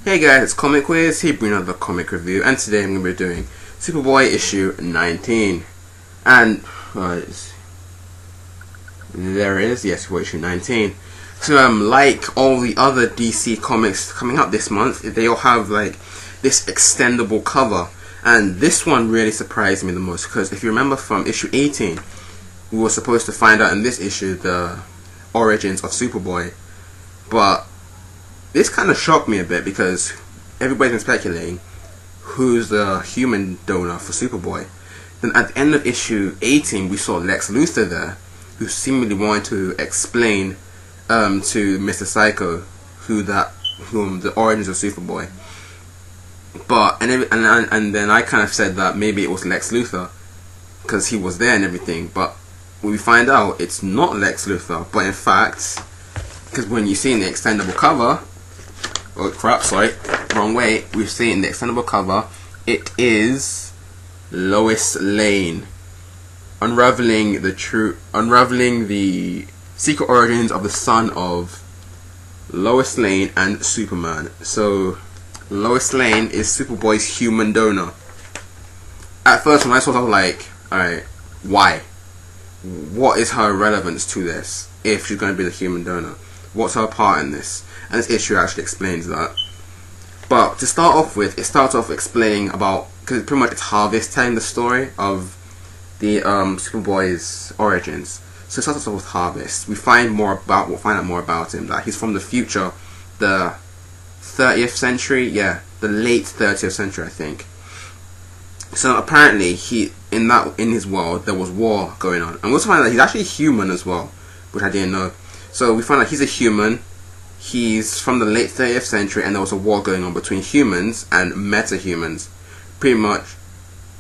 Hey guys, it's Comic Quiz, here bringing another comic review, and today I'm going to be doing Superboy issue 19. And, there it is, yes, Superboy issue 19. So, like all the other DC comics coming out this month, they all have, like, this extendable cover. And this one really surprised me the most, because if you remember from issue 18, we were supposed to find out in this issue the origins of Superboy. But this kind of shocked me a bit because everybody's been speculating who's the human donor for Superboy. Then at the end of issue 18, we saw Lex Luthor there, who seemingly wanted to explain to Mr. Psycho whom the origins of Superboy. But and then I kind of said that maybe it was Lex Luthor because he was there and everything. But when we find out it's not Lex Luthor, but in fact, because when you see in the extendable cover, oh crap, sorry, wrong way. We see in the extendable cover, it is Lois Lane, unraveling the secret origins of the son of Lois Lane and Superman. So Lois Lane is Superboy's human donor. At first, when I saw it, I was like, alright, why? What is her relevance to this if she's going to be the human donor? What's her part in this? And this issue actually explains that. But to start off with, it starts off explaining about, because pretty much it's Harvest telling the story of the Superboy's origins. So it starts off with Harvest. We'll find out more about him. That he's from the future, the 30th century, yeah, the late 30th century, I think. So apparently, in his world there was war going on, and we also find out that he's actually human as well, which I didn't know. So we find out he's a human. He's from the late 30th century, and there was a war going on between humans and meta-humans. Pretty much,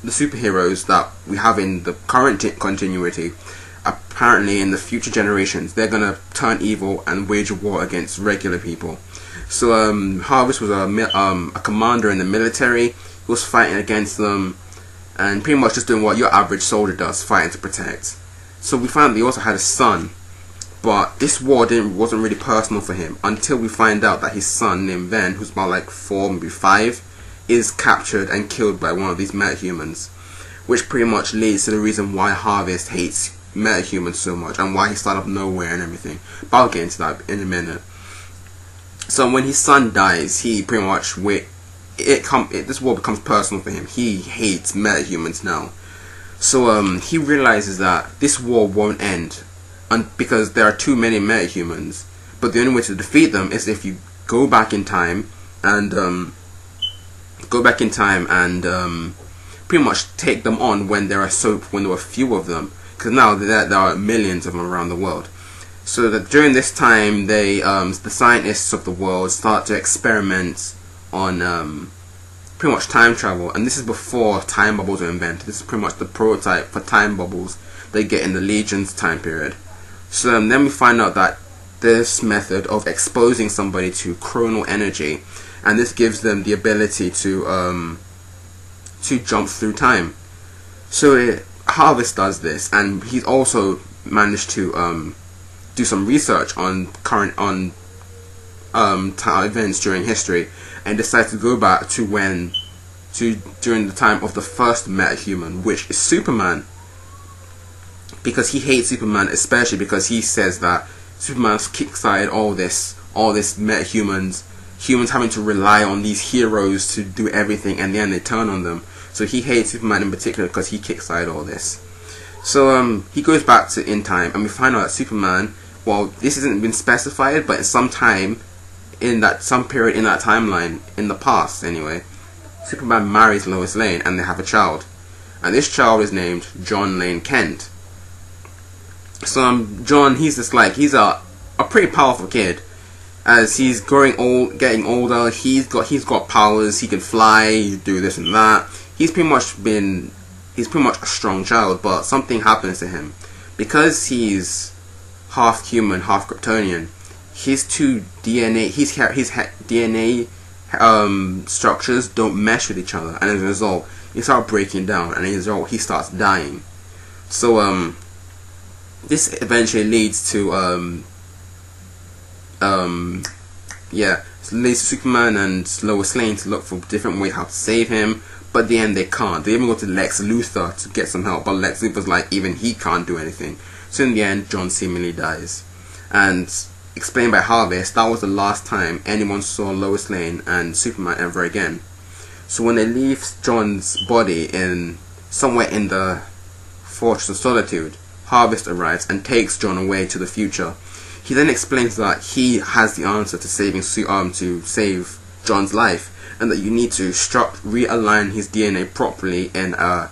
the superheroes that we have in the current continuity, apparently in the future generations, they're gonna turn evil and wage a war against regular people. So Harvest was a commander in the military. He was fighting against them, and pretty much just doing what your average soldier does, fighting to protect. So we found that he also had a son. But this war wasn't really personal for him until we find out that his son named Ven, who's about like 4, maybe 5, is captured and killed by one of these metahumans, which pretty much leads to the reason why Harvest hates metahumans so much and why he started up nowhere and everything. But I'll get into that in a minute. So when his son dies, he pretty much this war becomes personal for him. He hates metahumans now. So he realizes that this war won't end. Because there are too many metahumans, but the only way to defeat them is if you go back in time and pretty much take them on when there were few of them, because now there are millions of them around the world. So that during this time, the scientists of the world start to experiment on pretty much time travel, and this is before time bubbles were invented. This is pretty much the prototype for time bubbles they get in the Legion's time period. So then we find out that this method of exposing somebody to chronal energy, and this gives them the ability to jump through time. So Harvest does this, and he's also managed to do some research on current events during history, and decides to go back to during the time of the first metahuman, which is Superman. Because he hates Superman, especially because he says that Superman's kickstarted all this metahumans, humans having to rely on these heroes to do everything, and then they turn on them. So he hates Superman in particular because he kickstarted all this. So he goes back to in time, and we find out that Superman, well, this hasn't been specified, but some period in that timeline in the past anyway, Superman marries Lois Lane and they have a child, and this child is named Jon Kent. So John, he's a pretty powerful kid. As he's getting older, he's got powers. He can fly, do this and that. He's pretty much a strong child. But something happens to him because he's half human, half Kryptonian. His DNA structures don't mesh with each other, and as a result, he starts breaking down, and as a result, he starts dying. So this eventually leads to leads Superman and Lois Lane to look for different ways how to save him, but at the end they can't. They even go to Lex Luthor to get some help, but Lex Luthor's like, even he can't do anything. So in the end, Jon seemingly dies. And explained by Harvest, that was the last time anyone saw Lois Lane and Superman ever again. So when they leave Jon's body in somewhere in the Fortress of Solitude, Harvest arrives and takes Jon away to the future. He then explains that he has the answer to save Jon's life, and that you need to realign his DNA properly in a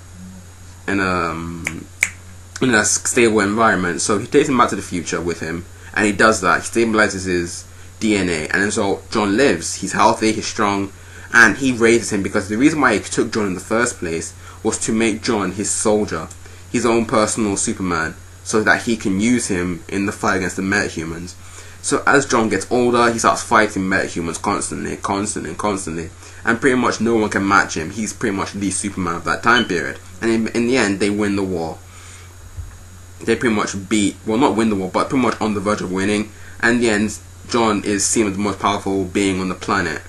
stable environment. So he takes him back to the future with him, and he does that. He stabilizes his DNA, and so Jon lives. He's healthy, he's strong, and he raises him because the reason why he took Jon in the first place was to make Jon his soldier, his own personal Superman, so that he can use him in the fight against the metahumans. So as Jon gets older, he starts fighting metahumans constantly, and pretty much no one can match him. He's pretty much the Superman of that time period, and in the end they win the war. They pretty much not win the war, but pretty much on the verge of winning, and in the end Jon is seen as the most powerful being on the planet.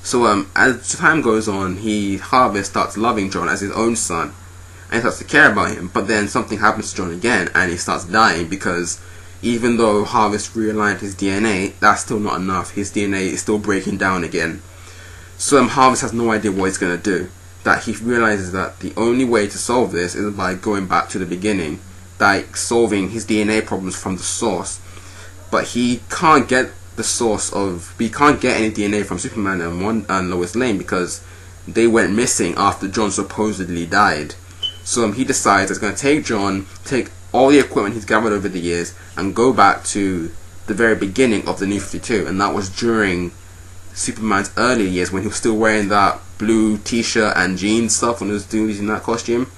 So as time goes on, Harvest starts loving Jon as his own son, and he starts to care about him. But then something happens to Jon again, and he starts dying, because even though Harvest realigned his DNA, that's still not enough. His DNA is still breaking down again. So Harvest has no idea what he's going to do. That he realizes that the only way to solve this is by going back to the beginning, like solving his DNA problems from the source. But he can't get any DNA from Superman and Lois Lane, because they went missing after Jon supposedly died. So he decides he's going to take all the equipment he's gathered over the years, and go back to the very beginning of the New 52, and that was during Superman's early years, when he was still wearing that blue t-shirt and jeans stuff, when he was using that costume.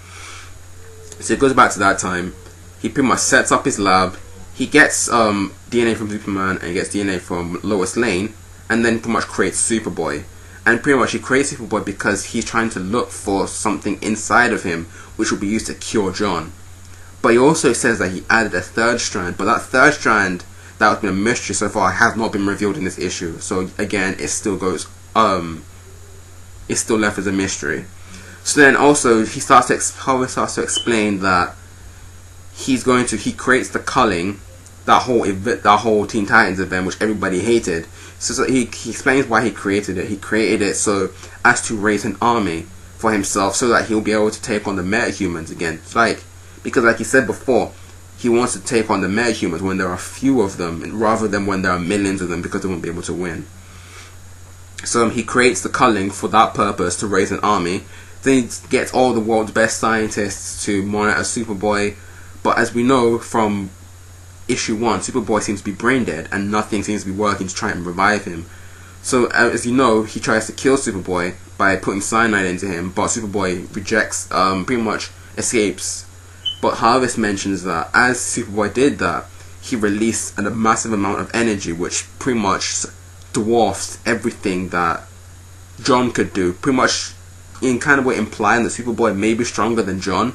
So he goes back to that time. He pretty much sets up his lab. He gets DNA from Superman, and he gets DNA from Lois Lane, and then pretty much creates Superboy. And pretty much he creates Superboy because he's trying to look for something inside of him which will be used to cure Jon. But he also says that he added a third strand, but that third strand that has been a mystery so far has not been revealed in this issue. So again, it still goes it's still left as a mystery. So then also Harvey starts to explain that he creates the culling, that whole Teen Titans event which everybody hated. So he explains why he created it. He created it so as to raise an army for himself, so that he'll be able to take on the metahumans again. Because like he said before, he wants to take on the metahumans when there are few of them, rather than when there are millions of them, because they won't be able to win. So he creates the culling for that purpose, to raise an army. Then he gets all the world's best scientists to monitor Superboy. But as we know from issue 1, Superboy seems to be brain dead, and nothing seems to be working to try and revive him. So as you know, he tries to kill Superboy by putting cyanide into him, but Superboy rejects, pretty much escapes. But Harvest mentions that as Superboy did that, he released a massive amount of energy, which pretty much dwarfs everything that Jon could do. Pretty much in kind of way implying that Superboy may be stronger than Jon.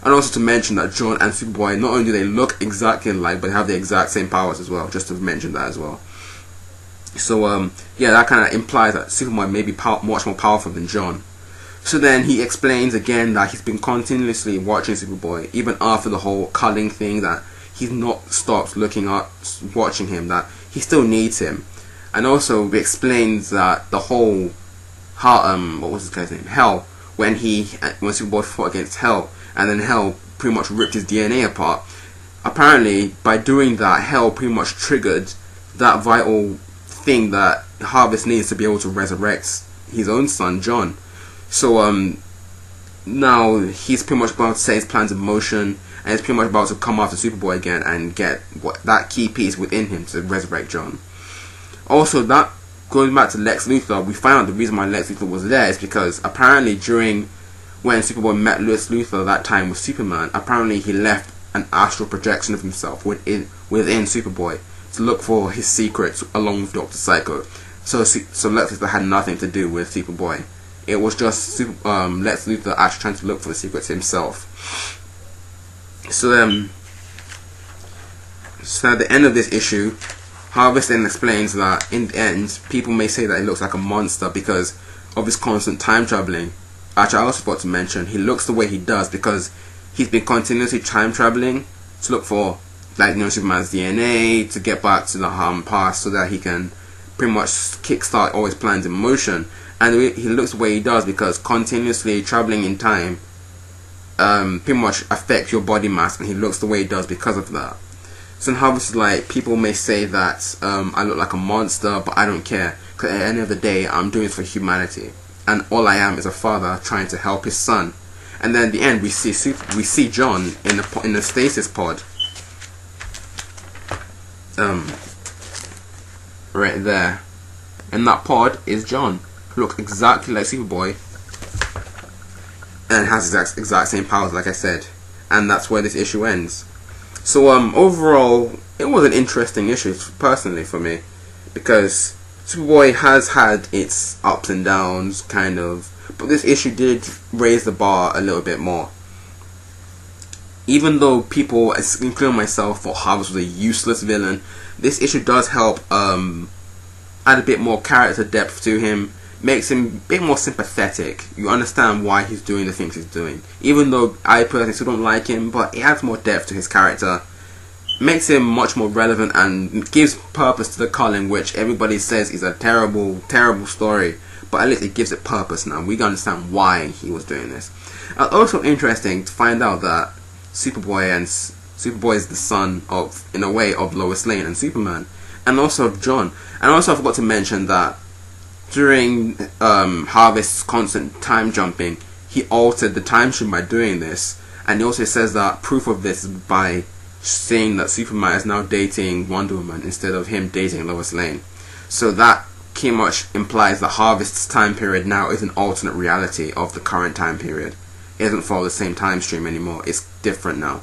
And also to mention that Jon and Superboy, not only do they look exactly alike, but they have the exact same powers as well, just to mention that as well. So yeah, that kind of implies that Superboy may be much more powerful than Jon. So then he explains again that he's been continuously watching Superboy, even after the whole culling thing, that he's not stopped watching him, that he still needs him. And also he explains that the whole what was this guy's name? Hell, when Superboy fought against Hell, and then Hell pretty much ripped his DNA apart. Apparently, by doing that, Hell pretty much triggered that vital thing that Harvest needs to be able to resurrect his own son, Jon. So now he's pretty much about to set his plans in motion, and he's pretty much about to come after Superboy again and get that key piece within him to resurrect Jon. Also, that going back to Lex Luthor, we find out the reason why Lex Luthor was there is because apparently when Superboy met Lex Luthor that time with Superman, apparently he left an astral projection of himself within Superboy to look for his secrets along with Dr. Psycho. So Lex Luthor had nothing to do with Superboy. It was just Lex Luthor actually trying to look for the secrets himself. So at the end of this issue, Harvest then explains that in the end, people may say that he looks like a monster because of his constant time traveling. Actually, I also forgot to mention, he looks the way he does because he's been continuously time traveling to look for, like, you know, Superman's DNA, to get back to the past so that he can pretty much kickstart all his plans in motion. And he looks the way he does because continuously traveling in time pretty much affects your body mass, and he looks the way he does because of that. So in Harvest is like, people may say that I look like a monster, but I don't care, because at the end of the day, I'm doing this for humanity, and all I am is a father trying to help his son. And then at the end, we see Jon in the stasis pod, right there, and that pod is Jon, who looks exactly like Superboy and has exact same powers, like I said. And that's where this issue ends. So overall, it was an interesting issue personally for me, because Superboy has had its ups and downs, kind of, but this issue did raise the bar a little bit more. Even though people, including myself, thought Harvest was a useless villain, this issue does help add a bit more character depth to him, makes him a bit more sympathetic. You understand why he's doing the things he's doing. Even though I personally still don't like him, but it adds more depth to his character, makes him much more relevant, and gives purpose to the Culling, which everybody says is a terrible, terrible story. But at least it gives it purpose now. We can understand why he was doing this. Also interesting to find out that Superboy is the son of, in a way, of Lois Lane and Superman, and also of Jon. And also I forgot to mention that during Harvest's constant time jumping, he altered the time stream by doing this. And he also says that proof of this is by saying that Superman is now dating Wonder Woman instead of him dating Lois Lane. So that pretty much implies that Harvest's time period now is an alternate reality of the current time period. It doesn't follow the same time stream anymore. It's different now.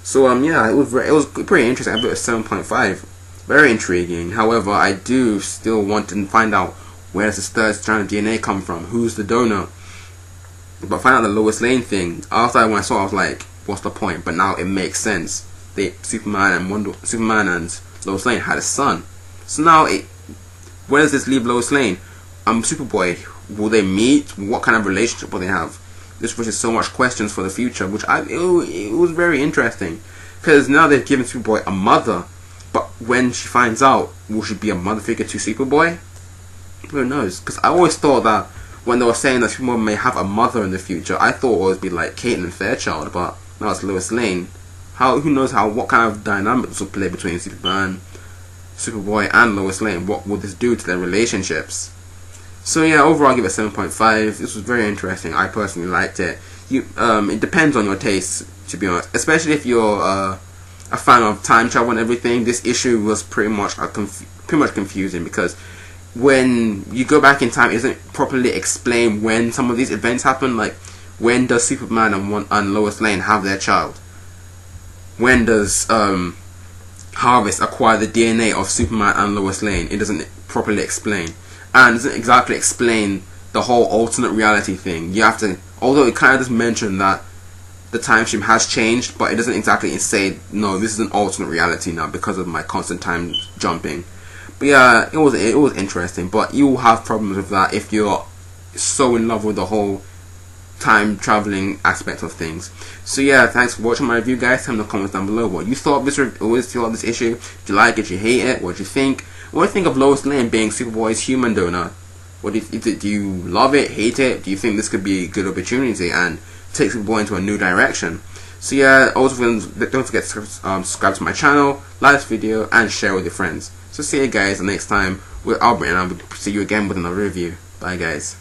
So yeah, it was pretty interesting. I gave it a 7.5. Very intriguing. However, I do still want to find out, where does this third strand of DNA come from? Who's the donor? But find out the Lois Lane thing. After when I saw it, I was like, what's the point? But now it makes sense. Superman and Lois Lane had a son. So now, where does this leave Lois Lane? Superboy, will they meet? What kind of relationship will they have? This raises so much questions for the future, which it was very interesting. Because now they've given Superboy a mother, but when she finds out, will she be a mother figure to Superboy? Who knows? Because I always thought that when they were saying that Superboy may have a mother in the future, I thought it would be like Caitlin Fairchild, but now it's Lois Lane. Who knows what kind of dynamic this will play between Superman, Superboy, and Lois Lane? What will this do to their relationships? So yeah, overall I give it a 7.5. This was very interesting. I personally liked it. It depends on your taste, to be honest. Especially if you're a fan of time travel and everything. This issue was pretty much confusing, because when you go back in time, it doesn't properly explain when some of these events happen. Like, when does Superman and Lois Lane have their child? When does Harvest acquire the DNA of Superman and Lois Lane? It doesn't properly explain, and doesn't exactly explain the whole alternate reality thing. You have to, although it kind of does mention that the time stream has changed, but it doesn't exactly say, no, this is an alternate reality now because of my constant time jumping. But yeah, it was interesting, but you will have problems with that if you're so in love with the whole time traveling aspect of things. So yeah, thanks for watching my review, guys. Tell me in the comments down below what you thought of this issue. Did you like it? Did you hate it? What did you think? What do you think of Lois Lane being Superboy's human donor? What do you love it? Hate it? Do you think this could be a good opportunity and take Superboy into a new direction? So yeah, also don't forget to subscribe to my channel, like this video, and share with your friends. So see you guys the next time with Albert, and I'll see you again with another review. Bye guys.